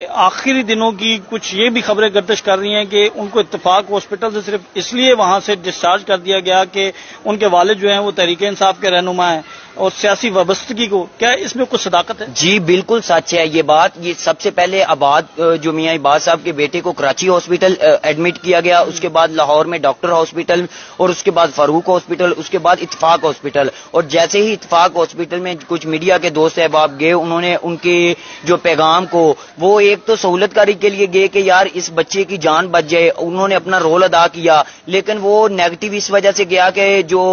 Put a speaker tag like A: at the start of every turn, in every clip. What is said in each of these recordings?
A: آخری دنوں کی کچھ یہ بھی خبریں گردش کر رہی ہیں کہ ان کو اتفاق ہاسپٹل سے صرف اس لیے وہاں سے ڈسچارج کر دیا گیا کہ ان کے والد جو ہیں وہ تحریک انصاف کے رہنما ہیں اور سیاسی وابستگی کو، کیا اس میں کچھ صداقت ہے؟
B: جی بالکل سچ ہے یہ بات. یہ سب سے پہلے عباد جو میاں عباد صاحب کے بیٹے کو کراچی ہاسپٹل ایڈمٹ کیا گیا، اس کے بعد لاہور میں ڈاکٹر ہاسپٹل، اور اس کے بعد فاروق ہاسپٹل، اس کے بعد اتفاق ہاسپٹل. اور جیسے ہی اتفاق ہاسپٹل میں کچھ میڈیا کے دوست احباب گئے، انہوں نے ان کے جو پیغام کو، وہ ایک تو سہولت کاری کے لیے گئے کہ یار اس بچے کی جان بچ جائے، انہوں نے اپنا رول ادا کیا، لیکن وہ نیگیٹو اس وجہ سے گیا کہ جو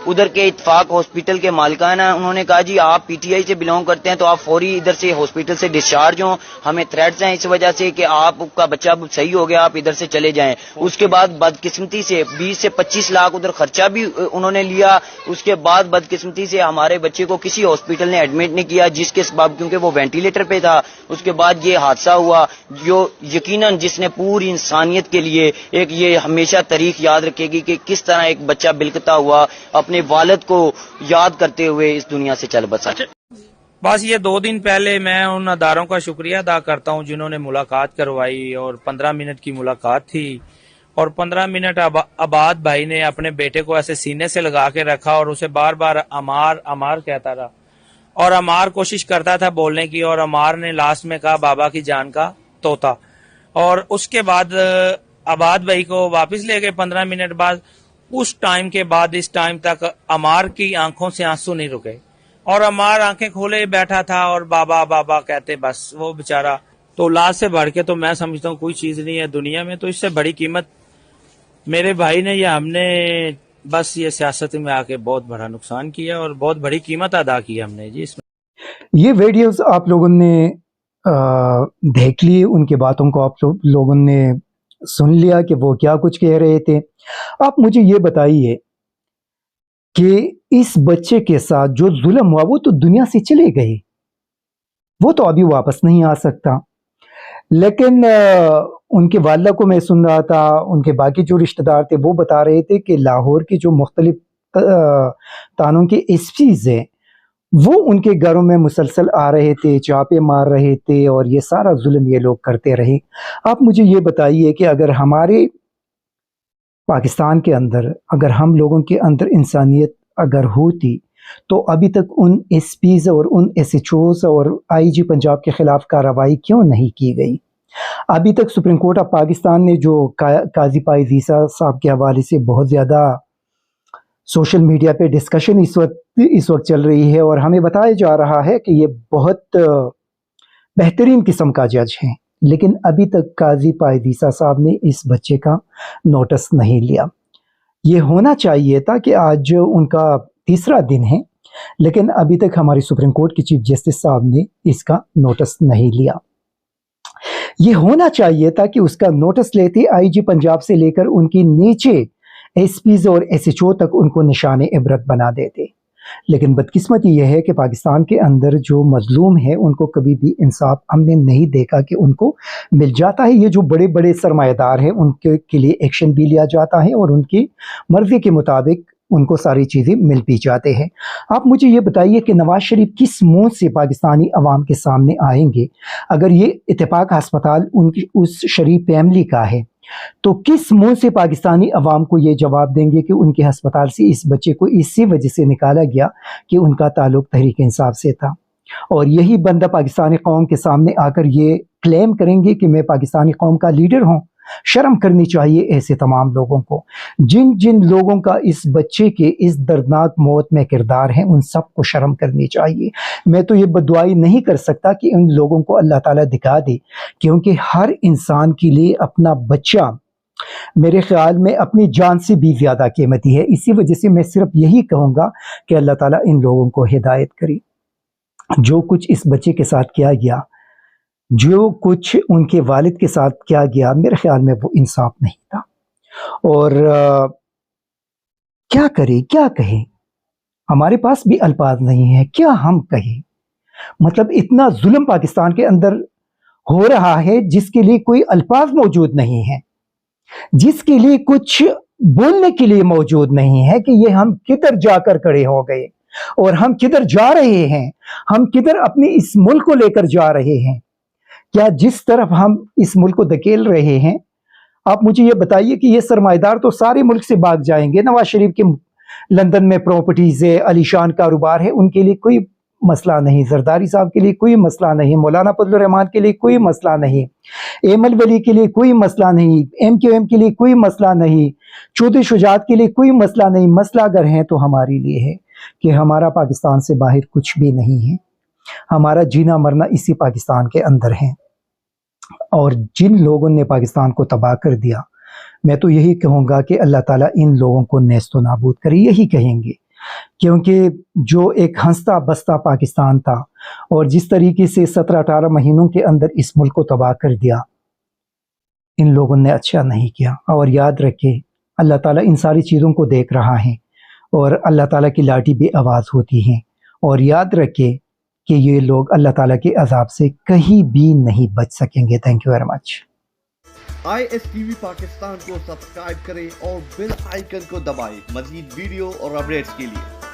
B: ادھر کے اتفاق ہاسپٹل کے مالکان ہیں انہوں نے کہا جی آپ پی ٹی آئی سے بلونگ کرتے ہیں تو آپ فوری ادھر سے ہاسپٹل سے ڈسچارج ہوں، ہمیں تھریٹس ہیں اس وجہ سے کہ آپ کا بچہ صحیح ہو گیا، آپ ادھر سے چلے جائیں. اس کے بعد بدقسمتی سے 20 سے 25 لاکھ ادھر خرچہ بھی انہوں نے لیا. اس کے بعد بدقسمتی سے ہمارے بچے کو کسی ہاسپٹل نے ایڈمٹ نہیں کیا، جس کے سبب کیونکہ وہ وینٹیلیٹر پہ تھا. اس کے بعد یہ حادثہ ہوا جو یقیناً جس نے پوری انسانیت کے لیے ایک یہ ہمیشہ تاریخ یاد رکھے گی کہ کس طرح ایک بچہ بلکتا ہوا اپنے والد کو یاد کرتے ہوئے اس دنیا سے چل بسا.
C: بس یہ 2 دن پہلے میں ان اداروں کا شکریہ ادا کرتا ہوں جنہوں نے ملاقات کروائی، اور 15 منٹ کی ملاقات تھی، اور 15 منٹ عباد بھائی نے اپنے بیٹے کو ایسے سینے سے لگا کے رکھا اور اسے بار بار عمار عمار کہتا رہا، اور عمار کوشش کرتا تھا بولنے کی، اور عمار نے لاسٹ میں کہا بابا کی جان کا طوطا. اور اس کے بعد عباد بھائی کو واپس لے گئے 15 منٹ بعد. اس ٹائم کے بعد اس ٹائم تک عمار کی آنکھوں سے آنسو نہیں رکے، اور عمار آنکھیں کھولے بیٹھا تھا اور بابا بابا کہتے، بس وہ بیچارہ تو اولاد سے بڑھ کے تو میں سمجھتا ہوں کوئی چیز نہیں ہے دنیا میں. تو اس سے بڑی قیمت میرے بھائی نے یا ہم نے بس یہ سیاست میں آ کے بہت بڑا نقصان کیا اور بہت بڑی قیمت ادا کی ہم نے. جی اس میں
D: یہ ویڈیوز آپ لوگوں نے دیکھ لی، ان کی باتوں کو آپ لوگوں نے سن لیا کہ وہ کیا کچھ کہہ رہے تھے. آپ مجھے یہ بتائیے کہ اس بچے کے ساتھ جو ظلم ہوا وہ تو دنیا سے چلے گئے، وہ تو ابھی واپس نہیں آ سکتا. لیکن ان کے والدہ کو میں سن رہا تھا، ان کے باقی جو رشتہ دار تھے وہ بتا رہے تھے کہ لاہور کے جو مختلف تانوں کے ایس پیز ہیں وہ ان کے گھروں میں مسلسل آ رہے تھے، چاپے مار رہے تھے، اور یہ سارا ظلم یہ لوگ کرتے رہے. آپ مجھے یہ بتائیے کہ اگر ہمارے پاکستان کے اندر اگر ہم لوگوں کے اندر انسانیت اگر ہوتی تو ابھی تک ان ایس پیز اور ان ایس ایچ اوز اور آئی جی پنجاب کے خلاف کارروائی کیوں نہیں کی گئی؟ ابھی تک سپریم کورٹ آف پاکستان نے جو قاضی پائز عیسیٰ صاحب کے حوالے سے بہت زیادہ سوشل میڈیا پہ ڈسکشن اس وقت چل رہی ہے، اور ہمیں بتایا جا رہا ہے کہ یہ بہت بہترین قسم کا جج ہیں، لیکن ابھی تک قاضی پائز عیسیٰ صاحب نے اس بچے کا نوٹس نہیں لیا. یہ ہونا چاہیے تھا کہ آج ان کا تیسرا دن ہے، لیکن ابھی تک ہماری سپریم کورٹ کے چیف جسٹس صاحب نے اس کا نوٹس نہیں لیا. یہ ہونا چاہیے تھا کہ اس کا نوٹس لیتے، آئی جی پنجاب سے لے کر ان کی نیچے ایس پیز اور ایس ایچ او تک ان کو نشان عبرت بنا دیتے. لیکن بدقسمتی یہ ہے کہ پاکستان کے اندر جو مظلوم ہے ان کو کبھی بھی انصاف ہم نے نہیں دیکھا کہ ان کو مل جاتا ہے. یہ جو بڑے بڑے سرمایہ دار ہیں ان کے لیے ایکشن بھی لیا جاتا ہے، اور ان کی مرضی کے مطابق ان کو ساری چیزیں مل بھی جاتے ہیں. آپ مجھے یہ بتائیے کہ نواز شریف کس منہ سے پاکستانی عوام کے سامنے آئیں گے؟ اگر یہ اتفاق ہسپتال ان کی اس شریف فیملی کا ہے تو کس منہ سے پاکستانی عوام کو یہ جواب دیں گے کہ ان کے ہسپتال سے اس بچے کو اسی وجہ سے نکالا گیا کہ ان کا تعلق تحریک انصاف سے تھا؟ اور یہی بندہ پاکستانی قوم کے سامنے آ کر یہ کلیم کریں گے کہ میں پاکستانی قوم کا لیڈر ہوں. شرم کرنی چاہیے ایسے تمام لوگوں کو. جن جن لوگوں کا اس بچے کے اس دردناک موت میں کردار ہے ان سب کو شرم کرنی چاہیے. میں تو یہ بددعائی نہیں کر سکتا کہ ان لوگوں کو اللہ تعالیٰ دکھا دے، کیونکہ ہر انسان کے لیے اپنا بچہ میرے خیال میں اپنی جان سے بھی زیادہ قیمتی ہے. اسی وجہ سے میں صرف یہی کہوں گا کہ اللہ تعالیٰ ان لوگوں کو ہدایت کرے. جو کچھ اس بچے کے ساتھ کیا گیا، جو کچھ ان کے والد کے ساتھ کیا گیا، میرے خیال میں وہ انصاف نہیں تھا. اور کیا کرے کیا کہے، ہمارے پاس بھی الفاظ نہیں ہے، کیا ہم کہیں. مطلب اتنا ظلم پاکستان کے اندر ہو رہا ہے جس کے لیے کوئی الفاظ موجود نہیں ہے، جس کے لیے کچھ بولنے کے لیے موجود نہیں ہے کہ یہ ہم کدھر جا کر کھڑے ہو گئے اور ہم کدھر جا رہے ہیں، ہم کدھر اپنے اس ملک کو لے کر جا رہے ہیں. کیا جس طرف ہم اس ملک کو دھکیل رہے ہیں، آپ مجھے یہ بتائیے کہ یہ سرمایہ دار تو سارے ملک سے بھاگ جائیں گے. نواز شریف کے لندن میں پراپرٹیز ہے، علی شان کاروبار ہے، ان کے لیے کوئی مسئلہ نہیں. زرداری صاحب کے لیے کوئی مسئلہ نہیں. مولانا فضل الرحمان کے لیے کوئی مسئلہ نہیں. ایمل ولی کے لیے کوئی مسئلہ نہیں. ایم کیو ایم کے لیے کوئی مسئلہ نہیں. چودھری شجاعت کے لیے کوئی مسئلہ نہیں. مسئلہ اگر ہے تو ہمارے لیے ہے کہ ہمارا پاکستان سے باہر کچھ بھی نہیں ہے. ہمارا جینا مرنا اسی پاکستان کے اندر ہے. اور جن لوگوں نے پاکستان کو تباہ کر دیا، میں تو یہی کہوں گا کہ اللہ تعالیٰ ان لوگوں کو نیست و نابود کرے. یہی کہیں گے، کیونکہ جو ایک ہنستا بستا پاکستان تھا اور جس طریقے سے 17-18 مہینوں کے اندر اس ملک کو تباہ کر دیا، ان لوگوں نے اچھا نہیں کیا. اور یاد رکھے اللہ تعالیٰ ان ساری چیزوں کو دیکھ رہا ہے اور اللہ تعالیٰ کی لاٹھی بے آواز ہوتی ہے. اور یاد رکھے کہ یہ لوگ اللہ تعالیٰ کے عذاب سے کہیں بھی نہیں بچ سکیں گے. Thank you very much.
E: ISTV Pakistan کو سبسکرائب کریں اور بیل آئیکن کو دبائیں مزید ویڈیو اور اپڈیٹس کے لیے.